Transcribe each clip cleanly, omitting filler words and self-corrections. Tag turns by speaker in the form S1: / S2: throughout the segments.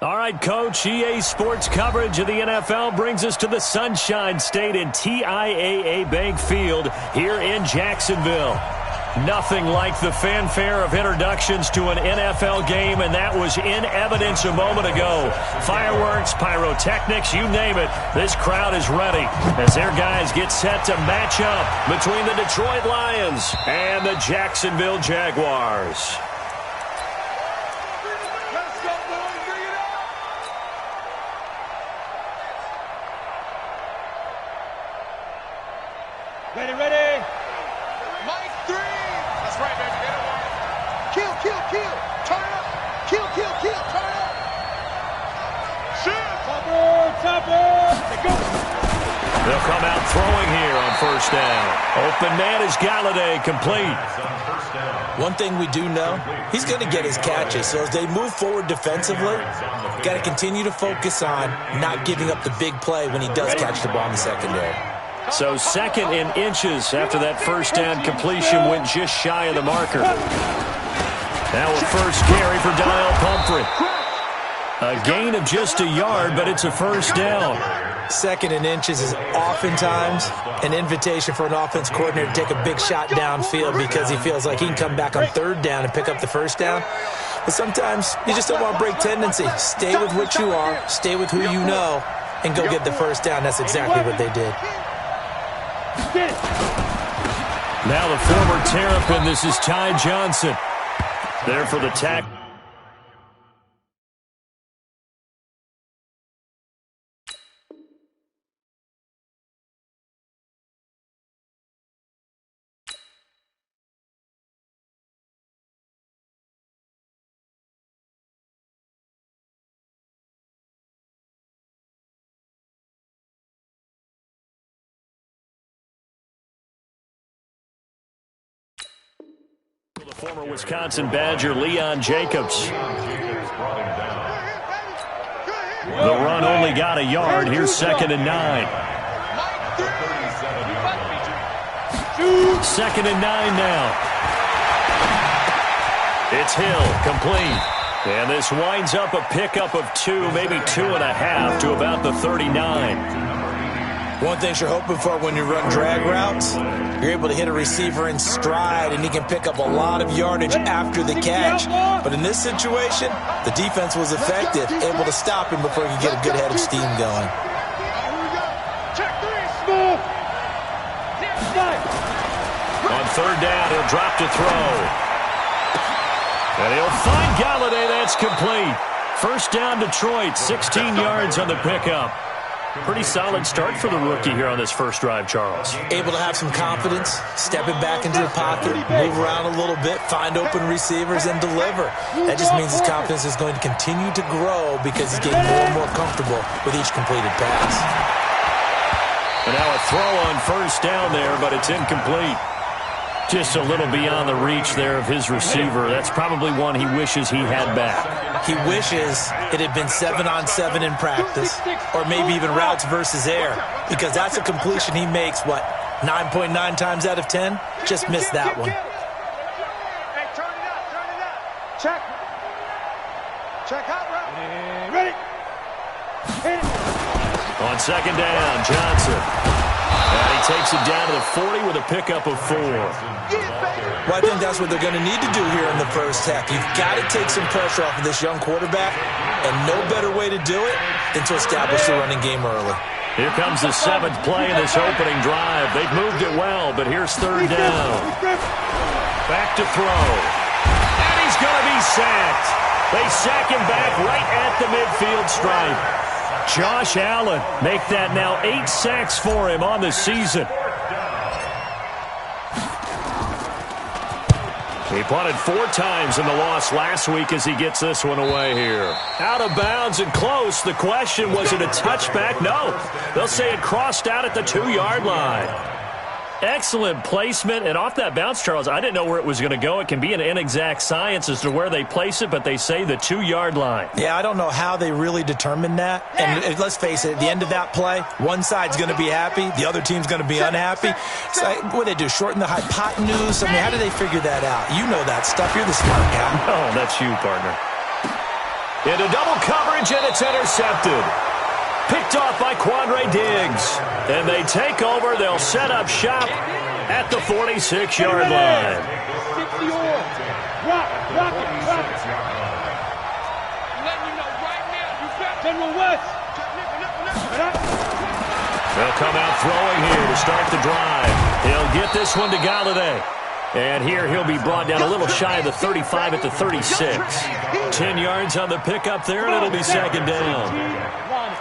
S1: All right, Coach, EA Sports coverage of the NFL brings us to the Sunshine State in TIAA Bank Field here in Jacksonville. Nothing like the fanfare of introductions to an NFL game, and that was in evidence a moment ago. Fireworks, pyrotechnics, you name it, this crowd is ready as their guys get set to match up between the Detroit Lions and the Jacksonville Jaguars.
S2: Ready. Mike 3. That's right, baby. Get it right. Kill. Turn it up. Kill. Turn it up. Shoot. Topper. They go.
S1: They'll come out throwing here on first down. Open man is Galladay, complete.
S3: One thing we do know, he's going to get his catches. So as they move forward defensively, got to continue to focus on not giving up the big play when he does catch the ball in the secondary.
S1: So second in inches after that first down completion went just shy of the marker. Now a first carry for Donnell Pumphrey. A gain of just a yard, but it's a first down.
S3: Second in inches is oftentimes an invitation for an offense coordinator to take a big shot downfield because he feels like he can come back on third down and pick up the first down. But sometimes you just don't want to break tendency. Stay with what you are, stay with who you know, and go get the first down. That's exactly what they did.
S1: Now the former Terrapin, this is Ty Johnson. There for the tackle. The former Wisconsin Badger, Leon Jacobs. The run only got a yard. Here's 2nd and 9. 2nd and 9 now. It's Hill, complete. And this winds up a pickup of 2, maybe 2.5 to about the 39.
S3: One thing you're hoping for when you run drag routes, you're able to hit a receiver in stride, and he can pick up a lot of yardage after the catch. But in this situation, the defense was effective, able to stop him before he could get a good head of steam going.
S1: On third down, he'll drop to throw. And he'll find Galladay. That's complete. First down, Detroit, 16 yards on the pickup. Pretty solid start for the rookie here on this first drive, Charles.
S3: Able to have some confidence, stepping back into the pocket, move around a little bit, find open receivers, and deliver. That just means his confidence is going to continue to grow because he's getting more and more comfortable with each completed pass.
S1: And now a throw on first down there, but it's incomplete. Just a little beyond the reach there of his receiver. That's probably one he wishes he had back.
S3: He wishes it had been 7-on-7 in practice, or maybe even routes versus air, because that's a completion he makes, 9.9 times out of 10? Just missed that one.
S2: Hey, turn it up. Check. Check out, right? Ready. Hit it.
S1: On second down, Johnson. And he takes it down to the 40 with a pickup of 4.
S3: Well, I think that's what they're going to need to do here in the first half. You've got to take some pressure off of this young quarterback, and no better way to do it than to establish the running game early.
S1: Here comes the 7th play of this opening drive. They've moved it well, but here's third down. Back to throw. And he's going to be sacked. They sack him back right at the midfield stripe. Josh Allen make that now 8 sacks for him on the season. He punted 4 times in the loss last week as he gets this one away here. Out of bounds and close. The question, was it a touchback? No. They'll say it crossed out at the 2-yard line. Excellent placement, and off that bounce, Charles, I didn't know where it was going to go. It can be an inexact science as to where they place it, but they say the 2-yard line.
S3: Yeah, I don't know how they really determined that. And let's face it, at the end of that play, one side's going to be happy, the other team's going to be unhappy. It's like, what do they do, shorten the hypotenuse? I mean, how do they figure that out? You know that stuff. You're the smart guy.
S1: Oh, that's you, partner. Into double coverage, and it's intercepted. Picked off by Quandre Diggs. And they take over. They'll set up shop at the 46-yard line.
S2: 60 on. Rock it. Letting you know right now, you got General West.
S1: They'll come out throwing here to start the drive. He'll get this one to Galladay. And here he'll be brought down a little shy of the 35 at the 36. 10 yards on the pickup there, and it'll be second down.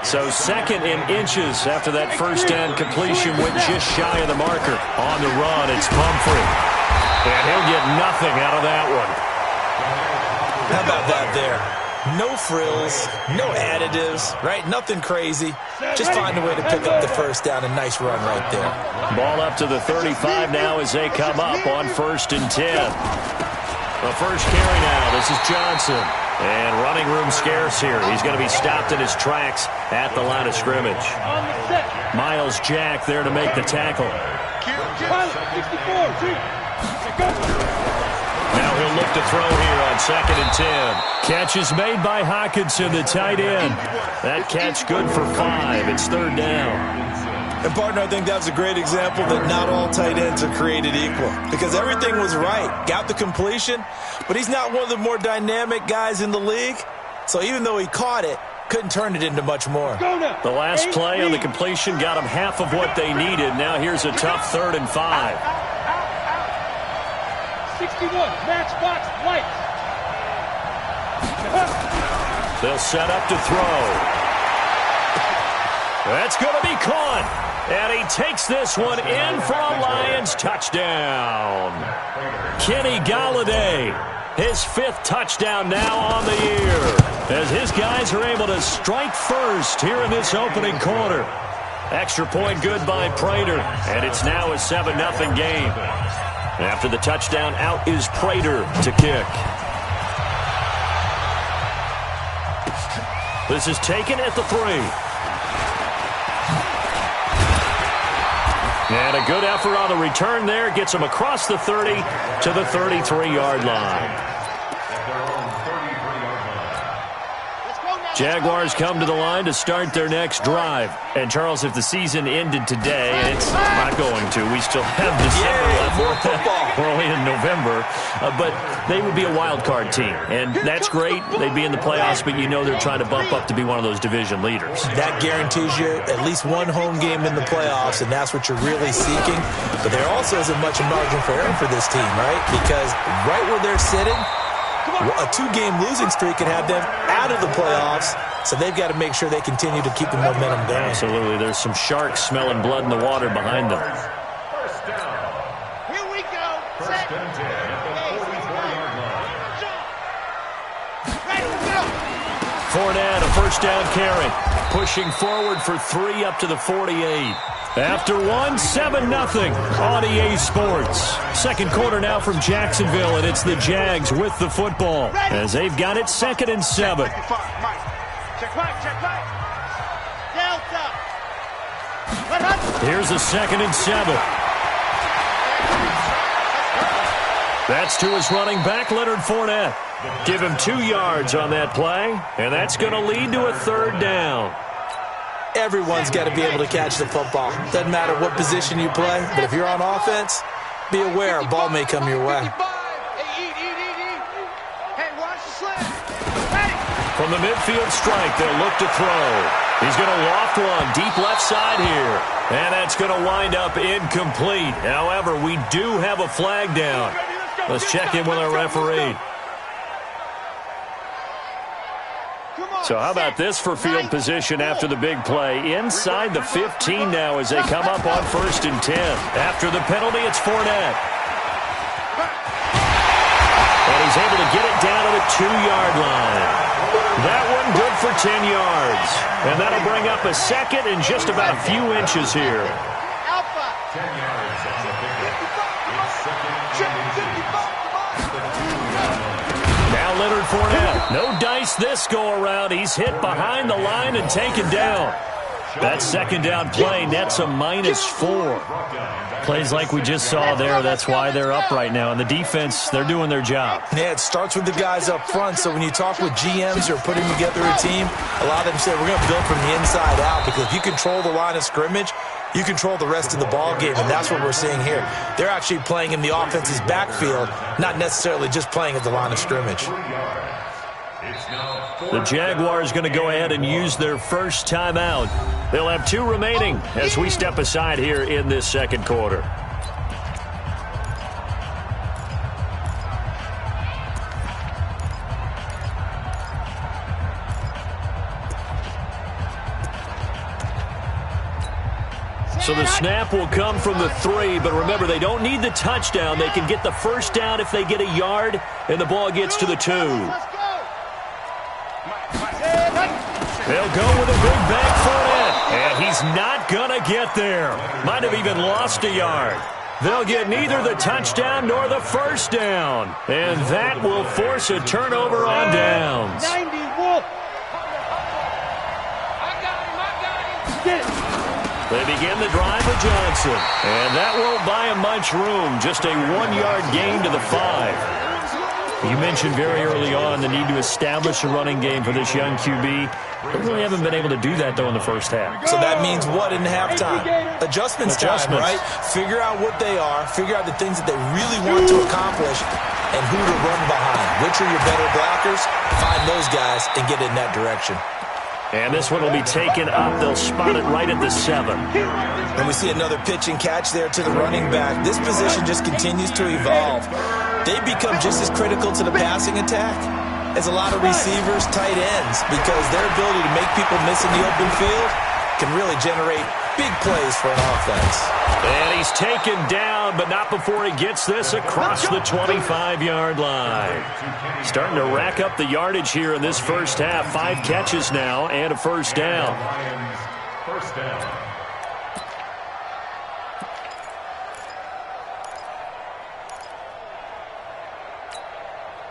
S1: So second in inches after that first down completion went just shy of the marker. On the run, it's Pumphrey. And he'll get nothing out of that one.
S3: How about that there? No frills, no additives, right? Nothing crazy. Just find a way to pick up the first down. A nice run right there.
S1: Ball up to the 35 now as they come up on 1st and 10. The first carry now. This is Johnson. And running room scarce here. He's going to be stopped in his tracks at the line of scrimmage. Miles Jack there to make the tackle. Now he'll look to throw here on 2nd and 10. Catch is made by Hockenson, the tight end. That catch good for 5. It's 3rd down.
S3: And, partner, I think that's a great example that not all tight ends are created equal. Because everything was right. Got the completion, but he's not one of the more dynamic guys in the league. So even though he caught it, couldn't turn it into much more.
S1: The last play on the completion got him half of what they needed. Now here's a tough 3rd and 5.
S2: 61, matchbox, lights.
S1: They'll set up to throw. That's going to be caught. And he takes this one in for a Lions touchdown. Kenny Galladay, his 5th touchdown now on the year, as his guys are able to strike first here in this opening quarter. Extra point good by Prater, and it's now a 7-0 game. After the touchdown, out is Prater to kick. This is taken at the 3. And a good effort on the return there. Gets him across the 30 to the 33-yard line. Jaguars come to the line to start their next drive. And, Charles, if the season ended today, and it's not going to. We still have December left.
S3: More football.
S1: We're only in November. But they would be a wild card team. And that's great. They'd be in the playoffs, but you know they're trying to bump up to be one of those division leaders.
S3: That guarantees you at least one home game in the playoffs, and that's what you're really seeking. But there also isn't much margin for error for this team, right? Because right where they're sitting, a 2-game losing streak could have them out of the playoffs, so they've got to make sure they continue to keep the momentum going.
S1: Absolutely. There's some sharks smelling blood in the water behind them.
S2: Here we go. Set.
S1: Fournette, a first down carry. Pushing forward for 3 up to the 48. After 7-0 on EA Sports. Second quarter now from Jacksonville, and it's the Jags with the football as they've got it 2nd and 7.
S2: Check right. Delta.
S1: Here's a 2nd and 7. That's to his running back, Leonard Fournette. Give him 2 yards on that play, and that's going to lead to a 3rd down.
S3: Everyone's got to be able to catch the football. Doesn't matter what position you play, but if you're on offense, be aware a ball may come your way.
S1: From the midfield strike, they'll look to throw. He's going to loft one deep left side here, and that's going to wind up incomplete. However, we do have a flag down. Let's check in with our referee. So how about this for field position after the big play? Inside the 15 now as they come up on 1st and 10. After the penalty, it's Fournette. And he's able to get it down to the 2-yard line. That one good for 10 yards. And that'll bring up a 2nd and just about a few inches here. Now Leonard Fournette. No dice this go around. He's hit behind the line and taken down. That second down play nets a -4. Plays like we just saw there, that's why they're up right now. And the defense, they're doing their job.
S3: Yeah, it starts with the guys up front. So when you talk with GMs who are putting together a team, a lot of them say, we're going to build from the inside out, because if you control the line of scrimmage, you control the rest of the ball game, and that's what we're seeing here. They're actually playing in the offense's backfield, not necessarily just playing at the line of scrimmage.
S1: The Jaguars going to go ahead and use their first timeout. They'll have 2 remaining as we step aside here in this second quarter. So the snap will come from the 3, but remember, they don't need the touchdown. They can get the first down if they get a yard, and the ball gets to the 2. They'll go with a big back foot in, and he's not going to get there. Might have even lost a yard. They'll get neither the touchdown nor the first down, and that will force a turnover on downs.
S2: 90, Wolf. I got him.
S1: They begin the drive with Johnson, and that won't buy him much room. Just a 1-yard gain to the 5. You mentioned very early on the need to establish a running game for this young QB. They really haven't been able to do that, though, in the first half.
S3: So that means what in halftime? Adjustments time, right? Figure out what they are, figure out the things that they really want to accomplish, and who to run behind. Which are your better blockers? Find those guys and get in that direction.
S1: And this one will be taken up. They'll spot it right at the 7.
S3: And we see another pitch and catch there to the running back. This position just continues to evolve. They become just as critical to the passing attack as a lot of receivers, tight ends, because their ability to make people miss in the open field can really generate big plays for an offense.
S1: And he's taken down, but not before he gets this across the 25-yard line. Starting to rack up the yardage here in this first half. 5 catches now and a first down.
S4: First down.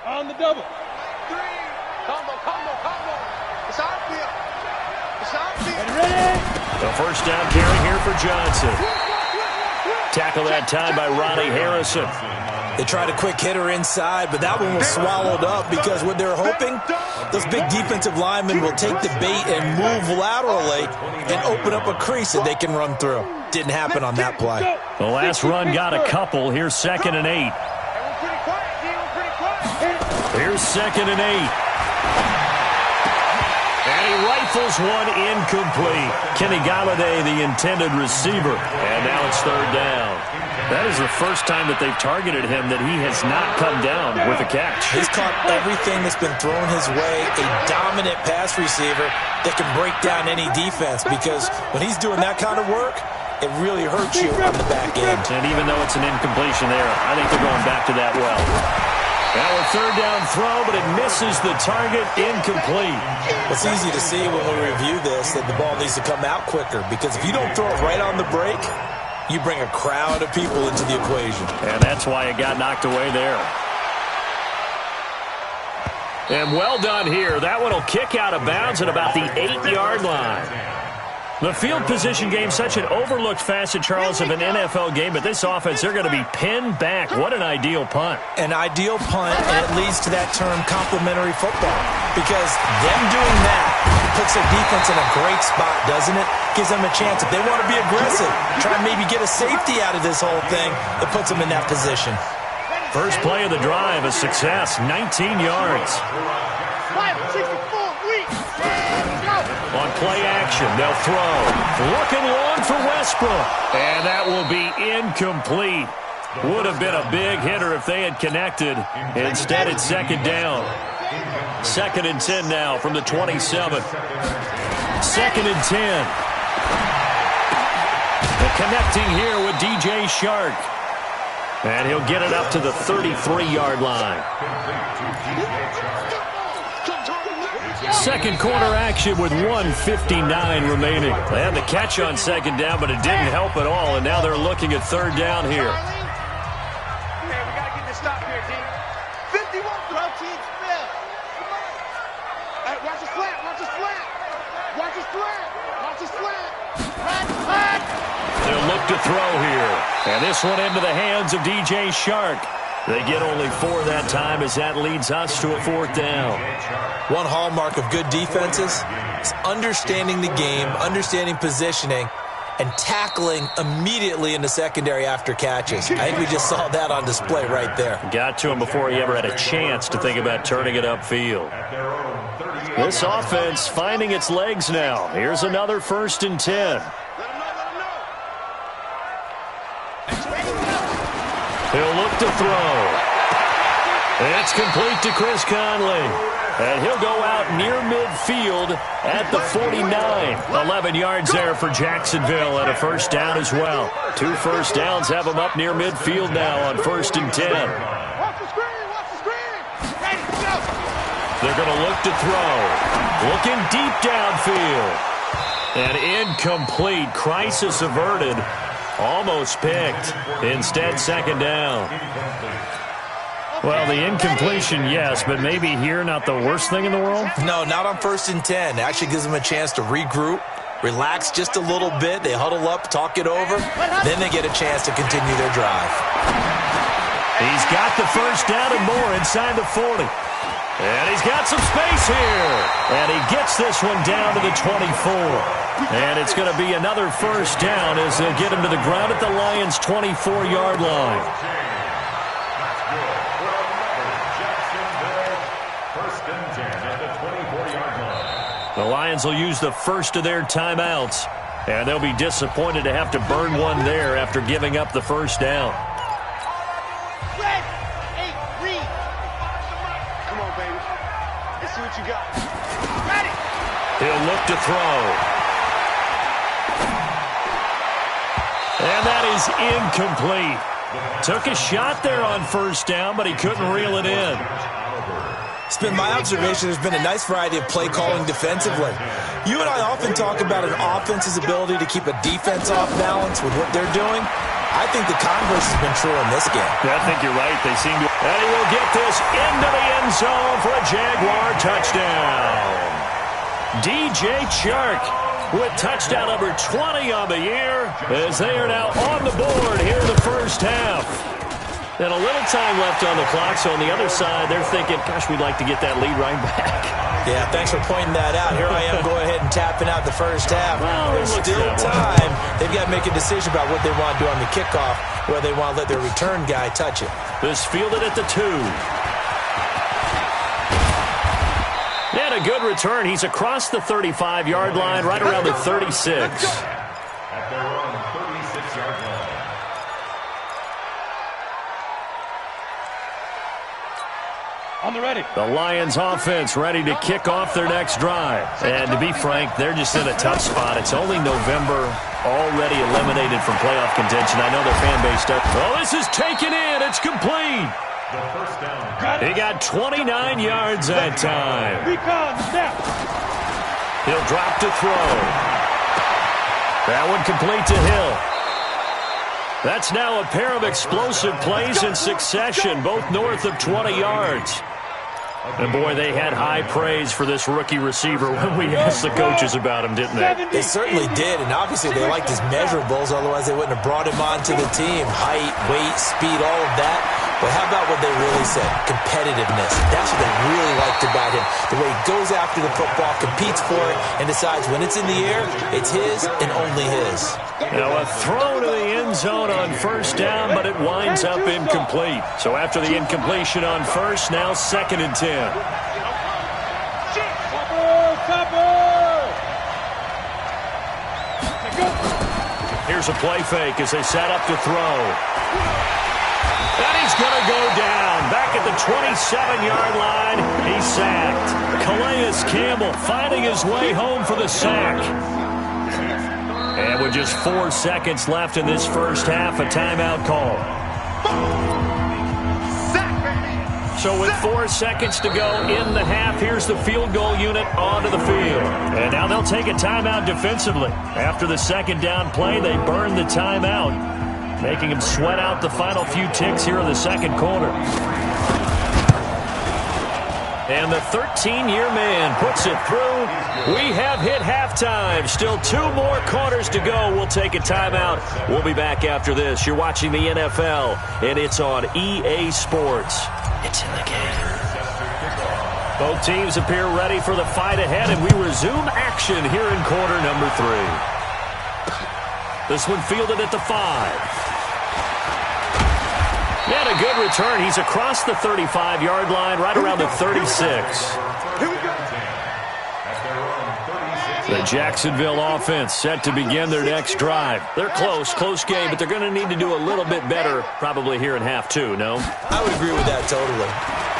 S2: On the double. 3. Combo. It's our field. Ready?
S1: The first down carry here for Johnson. Tackle that time by Ronnie Harrison.
S3: They tried a quick hitter inside, but that one was swallowed up because what they're hoping, those big defensive linemen will take the bait and move laterally and open up a crease that they can run through. Didn't happen on that play.
S1: The last run got a couple. Here's 2nd and 8. Here's 2nd and 8. And he rifles one incomplete. Kenny Galladay, the intended receiver. And now it's 3rd down. That is the first time that they've targeted him that he has not come down with a catch.
S3: He's caught everything that's been thrown his way. A dominant pass receiver that can break down any defense, because when he's doing that kind of work, it really hurts you on the back end.
S1: And even though it's an incompletion there, I think they're going back to that well. Now a 3rd down throw, but it misses the target, incomplete.
S3: It's easy to see when we review this that the ball needs to come out quicker, because if you don't throw it right on the break, you bring a crowd of people into the equation.
S1: And that's why it got knocked away there. And well done here. That one will kick out of bounds at about the 8-yard line. The field position game, such an overlooked facet, Charles, of an NFL game, but this offense, they're going to be pinned back. What an ideal punt.
S3: An ideal punt, and it leads to that term complementary football, because them doing that puts their defense in a great spot, doesn't it? Gives them a chance. If they want to be aggressive, try and maybe get a safety out of this whole thing, it puts them in that position.
S1: First play of the drive, a success, 19 yards.
S2: 5, 64,
S1: On play action, they'll throw. Looking long for Westbrook. And that will be incomplete. Would have been a big hitter if they had connected. Instead, it's 2nd down. 2nd and 10 now from the 27. 2nd and 10. The connecting here with DJ Shark. And he'll get it up to the 33-yard line. Second quarter action with 1:59 remaining. They had the catch on 2nd down, but it didn't help at all, and now they're looking at 3rd down here.
S2: we got to get this stop here, D. 51 throw team spell. Hey, watch his flat. Watch his flat. Watch the slant. Flat.
S1: They'll look to throw here. And this one into the hands of DJ Chark. They get only 4 that time as that leads us to a 4th down.
S3: One hallmark of good defenses is understanding the game, understanding positioning, and tackling immediately in the secondary after catches. I think we just saw that on display right there.
S1: Got to him before he ever had a chance to think about turning it upfield. This offense finding its legs now. Here's another 1st and 10. He'll look to throw. It's complete to Chris Conley. And he'll go out near midfield at the 49. 11 yards there for Jacksonville and a 1st down as well. 2 1st downs have them up near midfield now on 1st and 10.
S2: Watch the screen. Watch the screen. Ready, go.
S1: They're going to look to throw. Looking deep downfield. And incomplete. Crisis averted. Almost picked. Instead, 2nd down. Well, the incompletion, yes, but maybe here not the worst thing in the world?
S3: No, not on 1st and 10. It actually gives them a chance to regroup, relax just a little bit. They huddle up, talk it over. Then they get a chance to continue their drive.
S1: He's got the 1st down and more inside the 40. And he's got some space here. And he gets this one down to the 24. And it's going to be another 1st down as they get him to the ground at the Lions' 24-yard line. The Lions will use the first of their timeouts, and they'll be disappointed to have to burn one there after giving up the 1st down.
S2: Come on, baby. Let's see what you got. Ready.
S1: He'll look to throw. And that is incomplete. Took a shot there on 1st down, but he couldn't reel it in.
S3: It's been my observation there's been a nice variety of play calling defensively. You and I often talk about an offense's ability to keep a defense off balance with what they're doing. I think the converse has been true in this game.
S1: Yeah, I think you're right. They seem to. And he will get this into the end zone for a Jaguar touchdown. DJ Chark with touchdown number 20 on the year as they are now on the board here in the 1st half. And a little time left on the clock, so on the other side, they're thinking, gosh, we'd like to get that lead right back.
S3: Yeah, thanks for pointing that out. Here I am, go ahead and tapping out the 1st half.
S1: Well,
S3: there's still time. They've got to make a decision about what they want to do on the kickoff, whether they want to let their return guy touch it.
S1: This fielded at the 2. And a good return. He's across the 35-yard line, right around the 36.
S4: At their own 36-yard line.
S2: On the ready.
S1: The Lions offense ready to kick off their next drive. And to be frank, they're just in a tough spot. It's only November, already eliminated from playoff contention. I know their fan base does. Well, this is taken in. It's complete.
S4: The 1st down.
S1: He got 29 yards that time.
S2: Recon, snap.
S1: He'll drop to throw. That one complete to Hill. That's now a pair of explosive plays in succession, both north of 20 yards. And, boy, they had high praise for this rookie receiver when we asked the coaches about him, didn't they?
S3: They certainly did, and obviously they liked his measurables, otherwise they wouldn't have brought him onto the team. Height, weight, speed, all of that. But how about what they really said? Competitiveness. That's what they really liked about him. The way he goes after the football, competes for it, and decides when it's in the air, it's his and only his.
S1: Now a throw to the end zone on 1st down, but it winds up incomplete. So after the incompletion on 1st, now 2nd and 10. Here's a play fake as they set up to throw. And he's going to go down. Back at the 27-yard line, he's sacked. Calais Campbell finding his way home for the sack. And with just 4 seconds left in this 1st half, a timeout call. So with 4 seconds to go in the half, here's the field goal unit onto the field. And now they'll take a timeout defensively. After the 2nd down play, they burn the timeout, making them sweat out the final few ticks here in the 2nd quarter. And the 13-year man puts it through. We have hit halftime. Still 2 more quarters to go. We'll take a timeout. We'll be back after this. You're watching the NFL, and it's on EA Sports. It's in the game. Both teams appear ready for the fight ahead, and we resume action here in quarter number 3. This one fielded at the 5. And a good return. He's across the 35-yard line, right around the 36.
S2: Here we go.
S1: The Jacksonville offense set to begin their next drive. They're close game, but they're going to need to do a little bit better probably here in half 2, no?
S3: I would agree with that totally.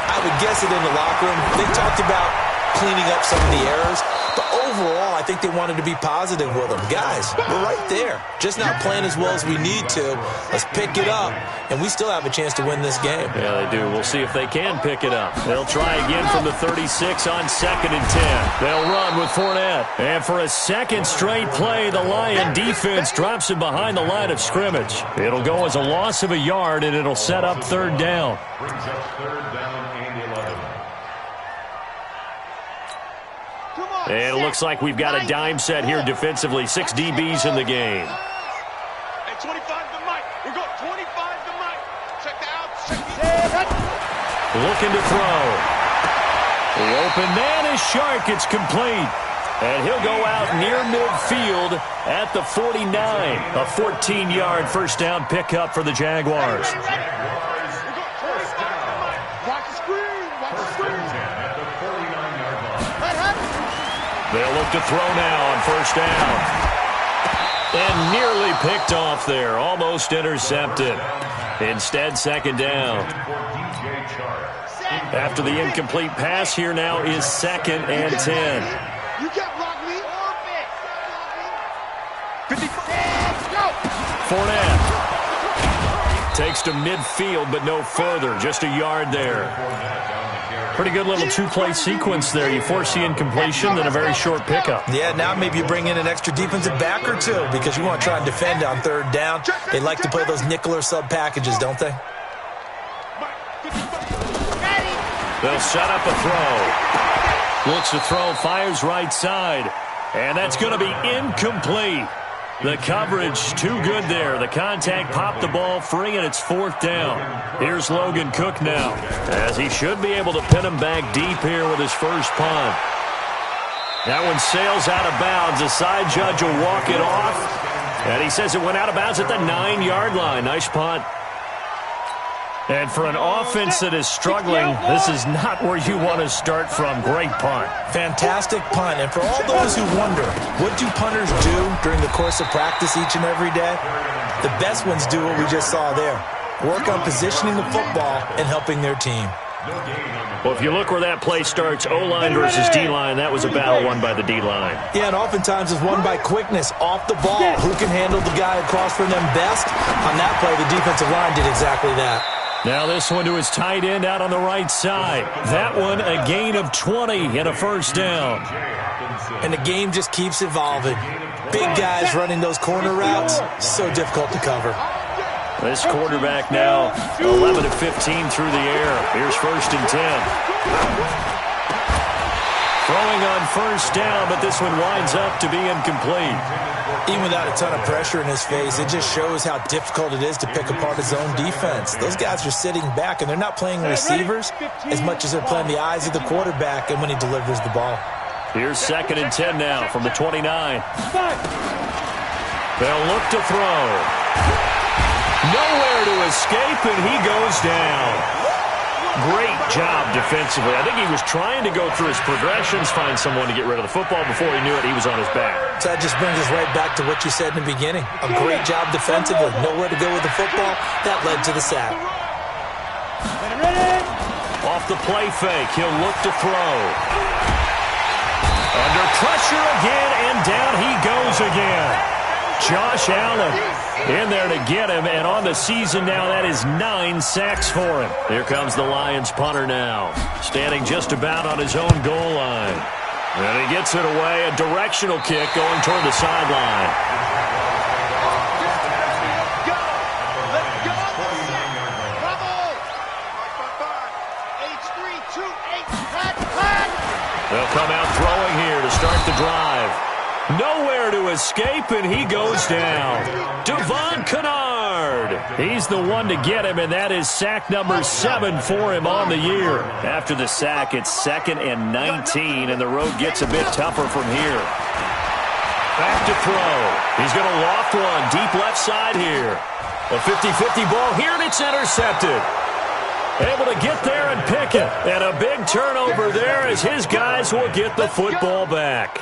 S3: I would guess it in the locker room. They talked about cleaning up some of the errors, but overall, I think they wanted to be positive with them. Guys, we're right there. Just not playing as well as we need to. Let's pick it up, and we still have a chance to win this game.
S1: Yeah, they do. We'll see if they can pick it up. They'll try again from the 36 on 2nd and 10. They'll run with Fournette. And for a second straight play, the Lion defense drops him behind the line of scrimmage. It'll go as a loss of a yard, and it'll set up 3rd down.
S4: Brings up 3rd down and 11.
S1: And it looks like we've got a dime set here defensively. 6 DBs in the game.
S2: Hey, 25 to Mike. We're going 25 to Mike. Check the out.
S1: Looking to throw. The open man is Shark. It's complete. And he'll go out near midfield at the 49. A 14-yard first down pickup for the Jaguars.
S2: Watch the screen. Watch the screen.
S1: They'll look to throw now on 1st down. And nearly picked off there. Almost intercepted. Instead, 2nd down. After the incomplete pass, here now is 2nd and 10.
S2: You can't block me. 55. Go.
S1: Fournette takes to midfield, but no further. Just a yard there. Pretty good little 2-play sequence there. You force the incompletion, then a very short pickup.
S3: Yeah, now maybe you bring in an extra defensive back or 2 because you want to try and defend on 3rd down. They like to play those nickel or sub packages, don't they?
S1: They'll set up a throw. Looks to throw, fires right side. And that's going to be incomplete. The coverage too good there. The contact popped the ball free, and it's 4th down. Here's Logan Cook now, as he should be able to pin him back deep here with his first punt. That one sails out of bounds. The side judge will walk it off, and he says it went out of bounds at the 9-yard line. Nice punt. And for an offense that is struggling, this is not where you want to start from. Great punt.
S3: Fantastic punt. And for all those who wonder, what do punters do during the course of practice each and every day? The best ones do what we just saw there. Work on positioning the football and helping their team.
S1: Well, if you look where that play starts, O-line versus D-line, that was a battle won by the D-line.
S3: Yeah, and oftentimes it's won by quickness, off the ball. Who can handle the guy across from them best? On that play, the defensive line did exactly that.
S1: Now this one to his tight end out on the right side. That one a gain of 20 and a first down.
S3: And the game just keeps evolving. Big guys running those corner routes, so difficult to cover.
S1: This quarterback now 11 of 15 through the air. Here's 1st and 10. Throwing on 1st down, but this one winds up to be incomplete.
S3: Even without a ton of pressure in his face, it just shows how difficult it is to pick apart his own defense. Those guys are sitting back, and they're not playing receivers as much as they're playing the eyes of the quarterback and when he delivers the ball.
S1: Here's 2nd and 10 now from the 29. They'll look to throw. Nowhere to escape, and he goes down. Great job defensively. I think he was trying to go through his progressions, find someone to get rid of the football. Before he knew it, he was on his back.
S3: So that just brings us right back to what you said in the beginning. A great job defensively. Nowhere to go with the football. That led to the sack.
S1: Off the play fake, he'll look to throw. Under pressure again, and down he goes again. Josh Allen in there to get him, and on the season now, that is 9 sacks for him. Here comes the Lions punter now, standing just about on his own goal line. And he gets it away, a directional kick going toward the sideline.
S2: Bravo! 5-5. H328.
S1: They'll come out throwing here to start the drive. Nowhere to escape, and he goes down. Devon Kennard. He's the one to get him, and that is sack number 7 for him on the year. After the sack, it's 2nd and 19, and the road gets a bit tougher from here. Back to throw. He's going to loft one deep left side here. A 50-50 ball here, and it's intercepted. Able to get there and pick it. And a big turnover there as his guys will get the football back.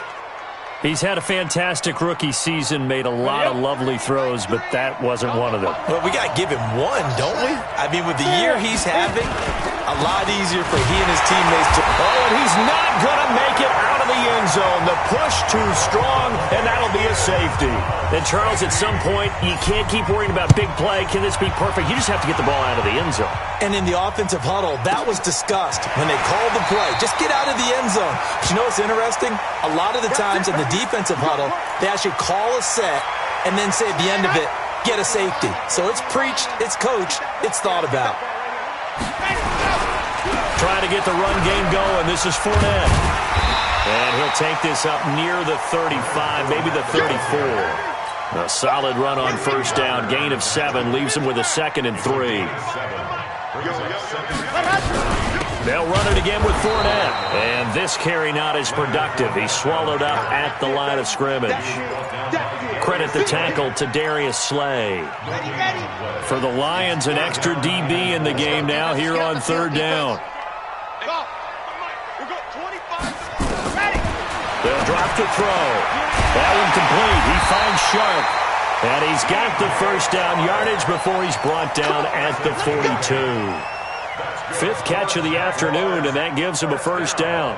S1: He's had a fantastic rookie season, made a lot of lovely throws, but that wasn't one of them.
S3: Well, we got to give him one, don't we? I mean, with the year he's having, a lot easier for he and his teammates to...
S1: Oh, and he's not going to make it out of the end zone. The push too strong, and that'll be a safety. And, Charles, at some point, you can't keep worrying about big play. Can this be perfect? You just have to get the ball out of the end zone.
S3: And in the offensive huddle, that was discussed when they called the play. Just get out of the end zone. But you know what's interesting? A lot of the times in the defensive huddle, they actually call a set and then say at the end of it, get a safety. So it's preached, it's coached, it's thought about.
S1: Trying to get the run game going. This is Fournette. And he'll take this up near the 35, maybe the 34. A solid run on first down. Gain of 7 leaves him with a 2nd and 3. They'll run it again with Fournette. And this carry not as productive. He's swallowed up at the line of scrimmage. Credit the tackle to Darius Slay. For the Lions, an extra DB in the game now here on 3rd down. They'll drop to throw. That one complete. He finds Sharp. And he's got the first down yardage before he's brought down at the 42. 5th catch of the afternoon, and that gives him a first down.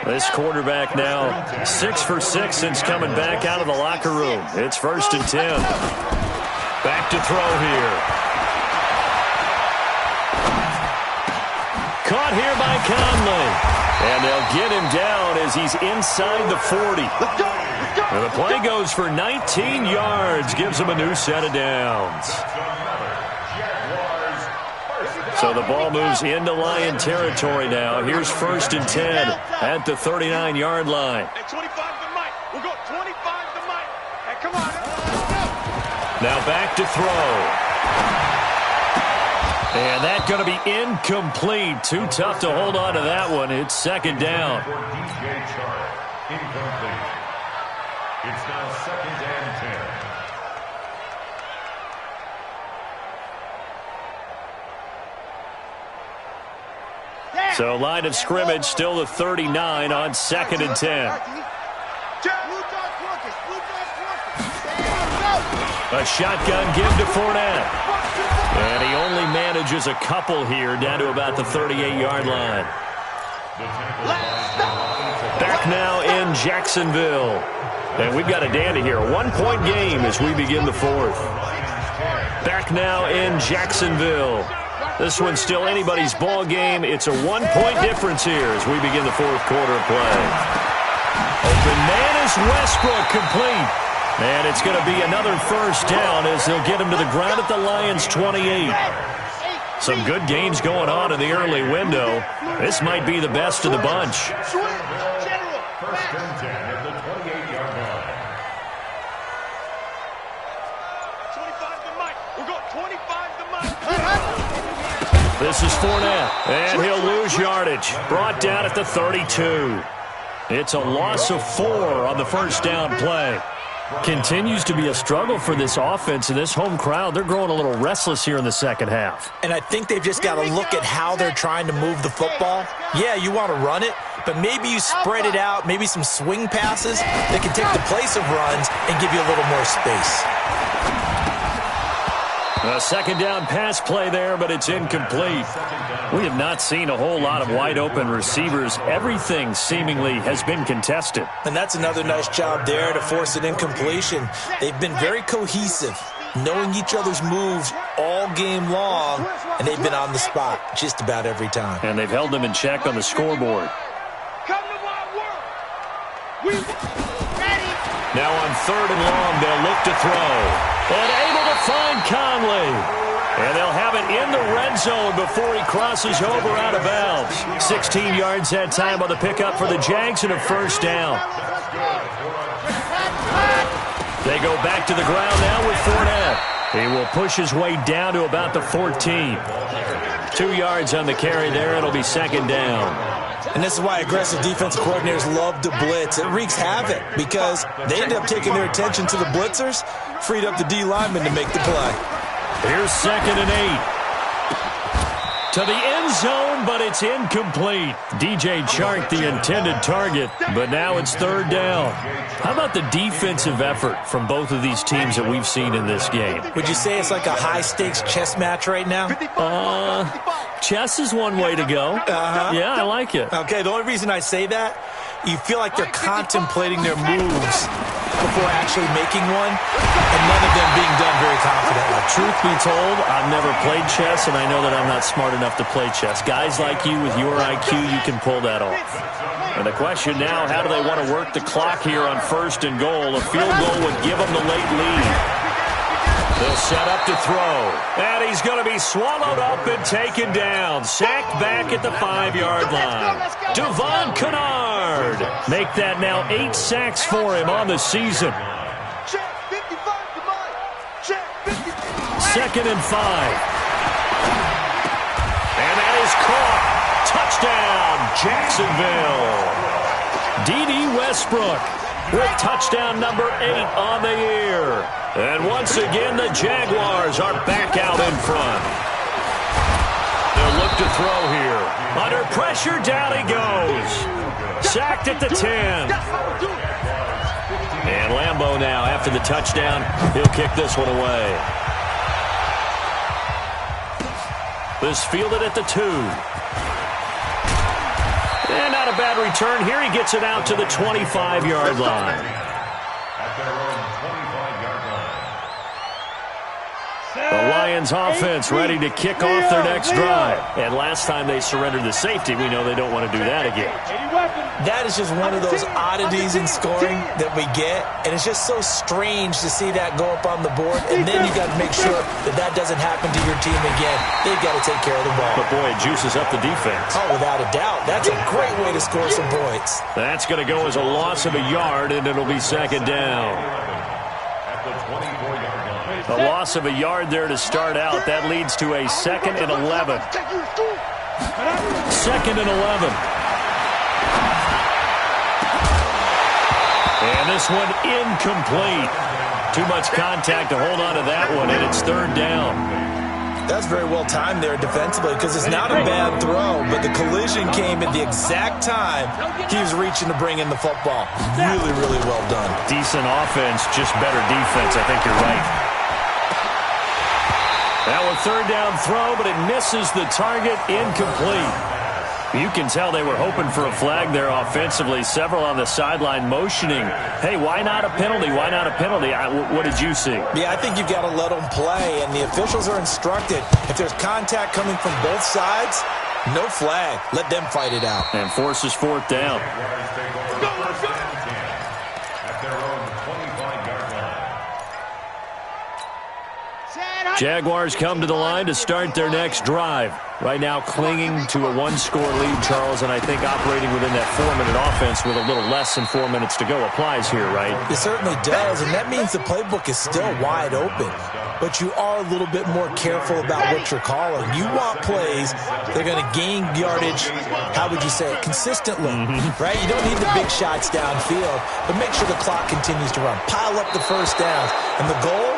S1: This quarterback now 6 for 6 since coming back out of the locker room. It's 1st and 10. Back to throw here. Caught here by Conley. And they'll get him down as he's inside the 40. And the play goes for 19 yards. Gives him a new set of downs. So the ball moves into Lion territory now. Here's 1st and 10 at the 39-yard line. Now back to throw. And that's going to be incomplete. Too tough to hold on to that one. It's 2nd down.
S4: DJ Chark, incomplete. It's now 2nd and 10.
S1: So line of scrimmage still the 39 on 2nd and 10. A shotgun give to Fournette. And he only manages a couple here down to about the 38-yard line. Back now in Jacksonville. And we've got a dandy here. A 1-point game as we begin the 4th. Back now in Jacksonville. This one's still anybody's ball game. It's a 1-point difference here as we begin the 4th quarter of play. Open man is Westbrook, complete. And it's going to be another first down as they'll get him to the ground at the Lions' 28. Some good games going on in the early window. This might be the best of the bunch.
S4: 1st and 10 at the 28-yard line.
S2: 25 to Mike.
S1: This is Fournette, and he'll lose yardage. Brought down at the 32. It's a loss of 4 on the first down play. Continues to be a struggle for this offense, and this home crowd, they're growing a little restless here in the second half.
S3: And I think they've just got to look at how they're trying to move the football. Yeah, you want to run it, but maybe you spread it out, maybe some swing passes that can take the place of runs and give you a little more space.
S1: A second down pass play there, but it's incomplete. We have not seen a whole lot of wide-open receivers. Everything seemingly has been contested.
S3: And that's another nice job there to force an incompletion. They've been very cohesive, knowing each other's moves all game long, and they've been on the spot just about every time.
S1: And they've held them in check on the scoreboard. Now on 3rd and long, they'll look to throw. And able to find Conley. And they'll have it but in the red zone before he crosses over out of bounds. 16 yards that time on the pickup for the Jags and a first down. They go back to the ground now with Fournette. He will push his way down to about the 14. 2 yards on the carry there. It'll be second down.
S3: And this is why aggressive defensive coordinators love to blitz. It wreaks havoc because they end up taking their attention to the blitzers, freed up the D lineman to make the play.
S1: Here's 2nd and 8. To the end zone, but it's incomplete. DJ Chark, the intended target, but now it's 3rd down. How about the defensive effort from both of these teams that we've seen in this game?
S3: Would you say it's like a high-stakes chess match right now?
S1: Chess is one way to go. Yeah, I like it.
S3: Okay, the only reason I say that, you feel like they're contemplating their moves before actually making one, and none of them being done very confidently.
S1: Truth be told, I've never played chess, and I know that I'm not smart enough to play chess. Guys like you with your IQ, you can pull that off. And the question now, how do they want to work the clock here on 1st and goal? A field goal would give them the late lead. They'll set up to throw. And he's going to be swallowed up and taken down. Sacked back at the 5-yard line. Devon Kennard. Make that now 8 sacks for him on the season. 2nd and 5. And that is caught. Touchdown, Jacksonville. D.D. Westbrook with touchdown number 8 on the year. And once again, the Jaguars are back out in front. They'll look to throw here. Under pressure, down he goes. Sacked at the 10. And Lambeau now, after the touchdown, he'll kick this one away. This fielded at the 2. And not a bad return here. He gets it out to the 25-yard line.
S4: At their own 25-yard line.
S1: The Lions offense ready to kick off their next drive. And last time they surrendered the safety, we know they don't want to do that again.
S3: That is just one of those oddities in scoring that we get, and it's just so strange to see that go up on the board, and then you got to make sure that that doesn't happen to your team again. They've got to take care of the ball.
S1: But boy, it juices up the defense.
S3: Oh, without a doubt. That's a great way to score some points.
S1: That's going to go as a loss of a yard, and it'll be second down.
S4: At the 24-yard line.
S1: A loss of a yard there to start out. That leads to a 2nd and 11. 2nd and 11. And this one incomplete. Too much contact to hold on to that one, and it's 3rd down.
S3: That's very well timed there defensively because it's not a bad throw, but the collision came at the exact time he was reaching to bring in the football. Really, really well done.
S1: Decent offense, just better defense. I think you're right. That one 3rd down throw, but it misses the target, incomplete. You can tell they were hoping for a flag there offensively. Several on the sideline motioning, hey, why not a penalty? Why not a penalty? What did you see?
S3: Yeah, I think you've got to let them play, and the officials are instructed. If there's contact coming from both sides, no flag. Let them fight it out.
S1: And forces 4th down.
S4: At their own 25-yard line.
S1: Jaguars come to the line to start their next drive. Right now clinging to a 1-score lead, Charles, and I think operating within that 4-minute offense with a little less than 4 minutes to go applies here, right?
S3: It certainly does, and that means the playbook is still wide open. But you are a little bit more careful about what you're calling. You want plays that are going to gain yardage, how would you say it, consistently, right? You don't need the big shots downfield, but make sure the clock continues to run. Pile up the first downs, and the goal?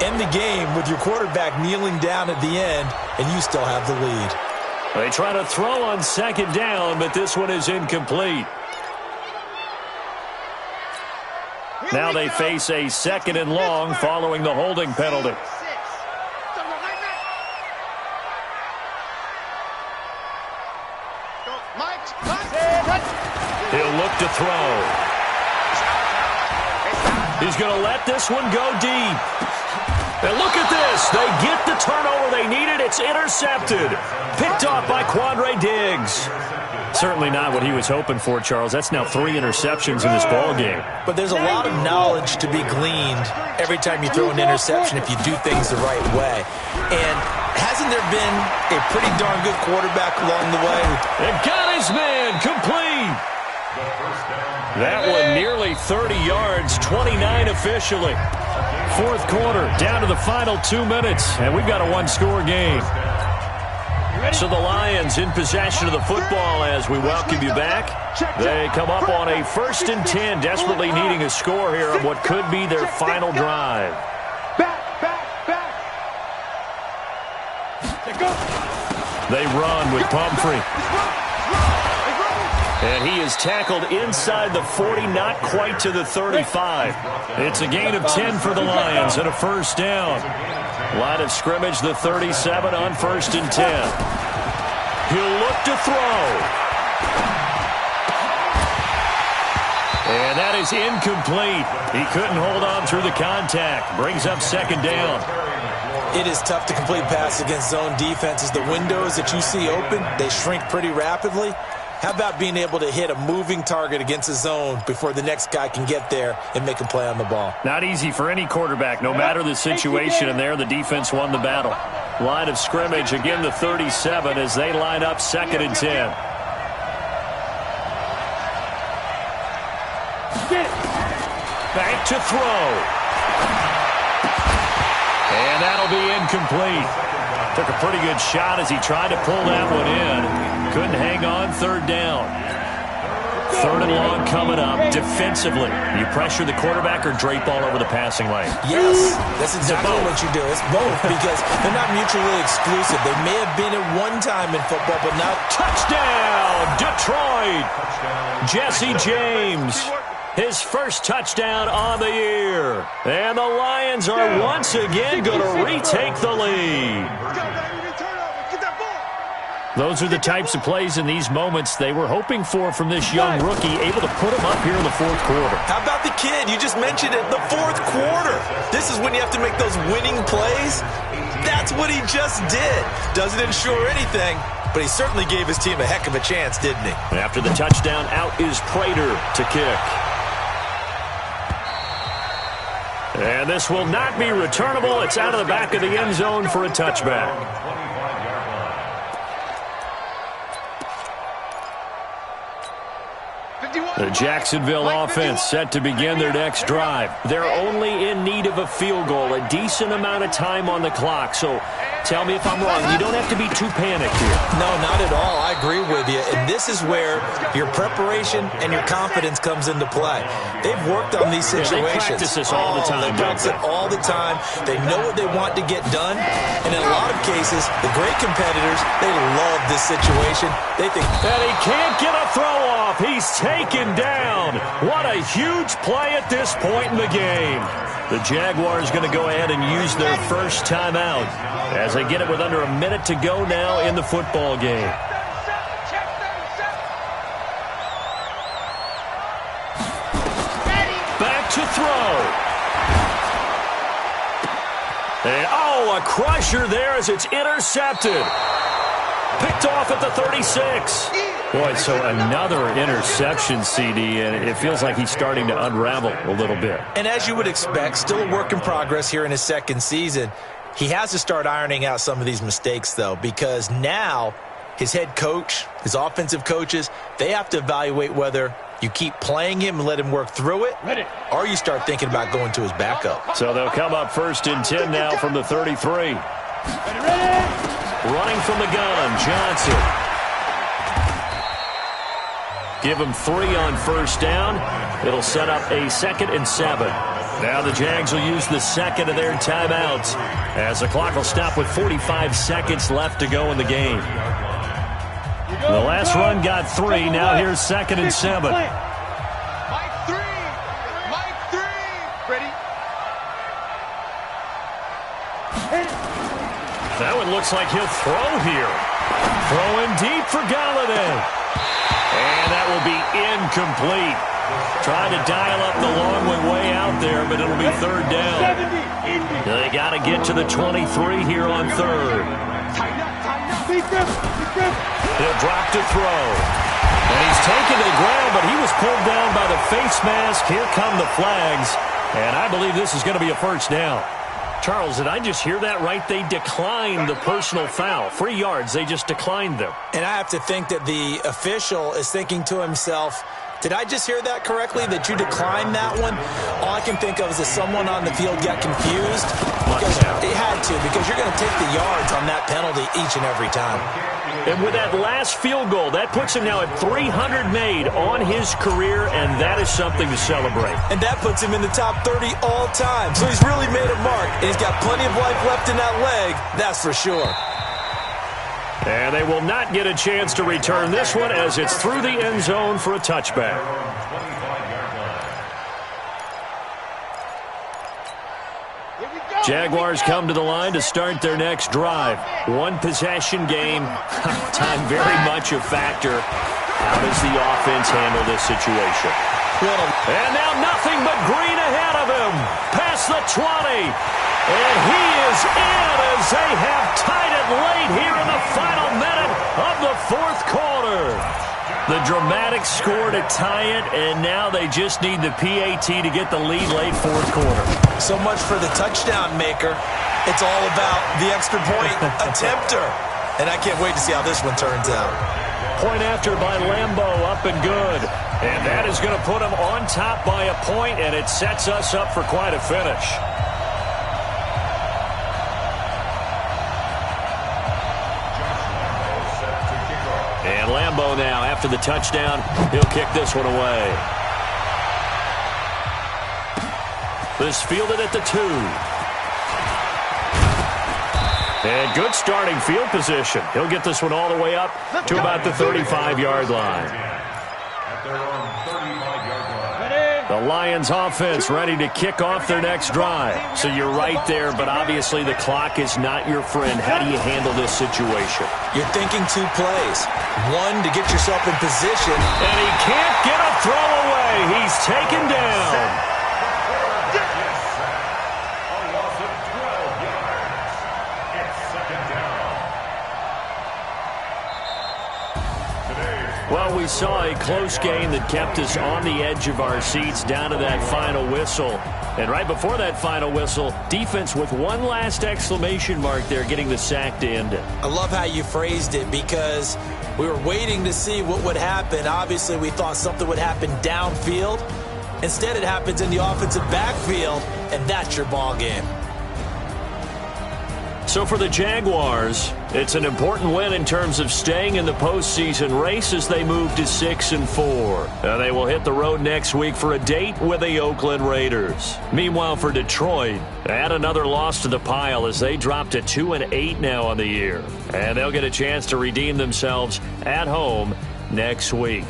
S3: End the game with your quarterback kneeling down at the end, and you still have the lead.
S1: They try to throw on 2nd down, but this one is incomplete. Now they face a 2nd and long following the holding penalty. He'll look to throw. He's going to let this one go deep. And look at this. They get the turnover they needed. It's intercepted. Picked off by Quandre Diggs. Certainly not what he was hoping for, Charles. That's now 3 interceptions in this ball game.
S3: But there's a lot of knowledge to be gleaned every time you throw an interception if you do things the right way. And hasn't there been a pretty darn good quarterback along the way.
S1: And got his man complete. That one nearly 30 yards, 29 officially. Fourth quarter, down to the final 2 minutes, and we've got a one-score game. So the Lions in possession of the football as we welcome you back. They come up on a 1st and 10, desperately needing a score here on what could be their final drive. They run with Pumphrey. And he is tackled inside the 40, not quite to the 35. It's a gain of 10 for the Lions and a first down. Line of scrimmage, the 37 on 1st and 10. He'll look to throw. And that is incomplete. He couldn't hold on through the contact. Brings up 2nd down.
S3: It is tough to complete passes against zone defenses. The windows that you see open, they shrink pretty rapidly. How about being able to hit a moving target against a zone before the next guy can get there and make a play on the ball?
S1: Not easy for any quarterback, no matter the situation, and there the defense won the battle. Line of scrimmage, again the 37 as they line up 2nd and 10. Back to throw. And that'll be incomplete. Took a pretty good shot as he tried to pull that one in. Couldn't hang on, 3rd down. 3rd and long coming up. Defensively, you pressure the quarterback or drape all over the passing lane?
S3: Yes, that's exactly what you do. It's both because they're not mutually exclusive. They may have been at one time in football, but not.
S1: Touchdown, Detroit! Jesse James. His first touchdown on the year. And the Lions are once again going to retake the lead. Those are the types of plays in these moments they were hoping for from this young rookie, able to put him up here in the 4th quarter.
S3: How about the kid? You just mentioned it, the 4th quarter. This is when you have to make those winning plays. That's what he just did. Doesn't ensure anything, but he certainly gave his team a heck of a chance, didn't he?
S1: After the touchdown, out is Prater to kick. And this will not be returnable. It's out of the back of the end zone for a touchback. The Jacksonville offense set to begin their next drive. They're only in need of a field goal, a decent amount of time on the clock. So tell me if I'm wrong. You don't have to be too panicked here.
S3: No, not at all. I agree with you. And this is where your preparation and your confidence comes into play. They've worked on these situations.
S1: They practice this all the time.
S3: They practice it all the time. They know what they want to get done. And in a lot of cases, the great competitors, they love this situation. They think
S1: that he can't get a throw off. He's taken down. What a huge play at this point in the game. The Jaguars going to go ahead and use their first timeout as they get it with under a minute to go now in the football game. Back to throw. And, a crusher there as it's intercepted. Picked off at the 36. Boy, so another interception, CD, and it feels like he's starting to unravel a little bit.
S3: And as you would expect, still a work in progress here in his 2nd season. He has to start ironing out some of these mistakes, though, because now his head coach, his offensive coaches, they have to evaluate whether you keep playing him and let him work through it, or you start thinking about going to his backup.
S1: So they'll come up 1st and 10 now from the 33. Running from the gun, Johnson. Give him 3 on 1st down. It'll set up a 2nd and 7. Now the Jags will use the 2nd of their timeouts as the clock will stop with 45 seconds left to go in the game. The last run got 3. Now here's 2nd and 7.
S2: Mike 3. Ready?
S1: That one looks like he'll throw here. Throwing deep for Galladay. And that will be incomplete. Trying to dial up the long way out there, but it'll be 3rd down. They got to get to the 23 here on 3rd. He'll drop to throw. And he's taken to the ground, but he was pulled down by the face mask. Here come the flags. And I believe this is going to be a 1st down. Charles, did I just hear that right? They declined the personal foul. 3 yards, they just declined them.
S3: And I have to think that the official is thinking to himself, did I just hear that correctly, that you declined that one? All I can think of is that someone on the field got confused. Because it had to, because you're going to take the yards on that penalty each and every time.
S1: And with that last field goal, that puts him now at 300 made on his career, and that is something to celebrate.
S3: And that puts him in the top 30 all time. So he's really made a mark, and he's got plenty of life left in that leg, that's for sure.
S1: And they will not get a chance to return this one as it's through the end zone for a touchback. Jaguars come to the line to start their next drive. One possession game. Time very much a factor. How does the offense handle this situation? And now nothing but green ahead of him. Past the 20. And he is in as they have tied it late here in the final minute of the fourth quarter. The dramatic score to tie it, and now they just need the PAT to get the lead late fourth quarter.
S3: So much for the touchdown maker. It's all about the extra point attempter. And I can't wait to see how this one turns out.
S1: Point after by Lambo, up and good. And that is going to put them on top by a point, and it sets us up for quite a finish. And Lambo now, after the touchdown, he'll kick this one away. This fielded at the 2. And good starting field position. He'll get this one all the way up to about the 35-yard line. The Lions offense ready to kick off their next drive. So you're right there, but obviously the clock is not your friend. How do you handle this situation?
S3: You're thinking 2 plays. One, to get yourself in position.
S1: And he can't get a throw away. He's taken down. Well, we saw a close game that kept us on the edge of our seats down to that final whistle. And right before that final whistle, defense with one last exclamation mark there, getting the sack to end it.
S3: I love how you phrased it, because we were waiting to see what would happen. Obviously, we thought something would happen downfield. Instead, it happens in the offensive backfield, and that's your ball game.
S1: So for the Jaguars, it's an important win in terms of staying in the postseason race as they move to 6-4. They will hit the road next week for a date with the Oakland Raiders. Meanwhile, for Detroit, add another loss to the pile as they drop to 2-8 now on the year. And they'll get a chance to redeem themselves at home next week.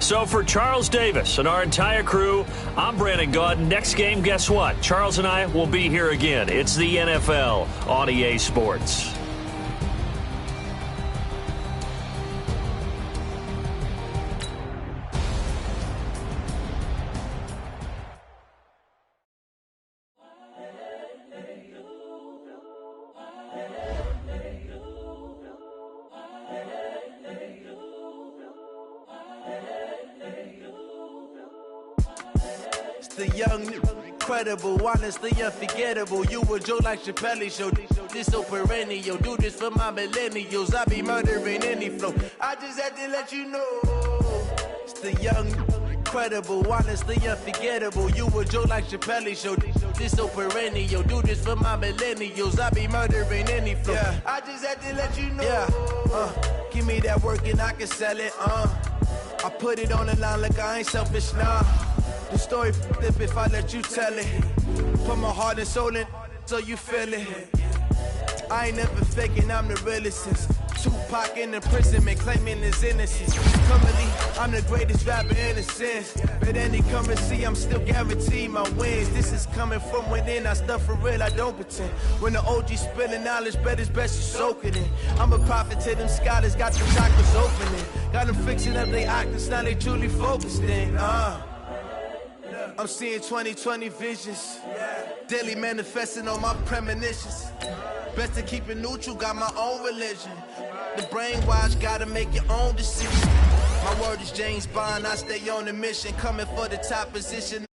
S1: So for Charles Davis and our entire crew, I'm Brandon Gaudin. Next game, guess what? Charles and I will be here again. It's the NFL on EA Sports.
S5: The young, incredible, honestly unforgettable. You a joke like Chappelle Show. This so perennial. Do this for my millennials. I be murdering any flow. I just had to let you know. It's the young, incredible, honestly unforgettable. You a joke like Chappelle Show. This so perennial. Do this for my millennials. I be murdering any flow. Yeah. I just had to let you know. Yeah. Give me that work and I can sell it. I put it on the line like I ain't selfish, nah. The story flip if I let you tell it. Put my heart and soul in so you feel it. I ain't never faking, I'm the realest since Tupac in the prison and claiming his innocence. Currently, I'm the greatest rapper in a sense. But any come and see, I'm still guaranteed my wins. This is coming from within, I stuff for real, I don't pretend. When the OG spilling knowledge, bet it's best you soak it in. I'm a prophet to them scholars, got the chakras opening. Got them fixing up they octaves, now they truly focused in. I'm seeing 20/20 visions. Daily manifesting on my premonitions. Best to keep it neutral, got my own religion. The brainwash, gotta make your own decision. My word is James Bond, I stay on a mission. Coming for the top position.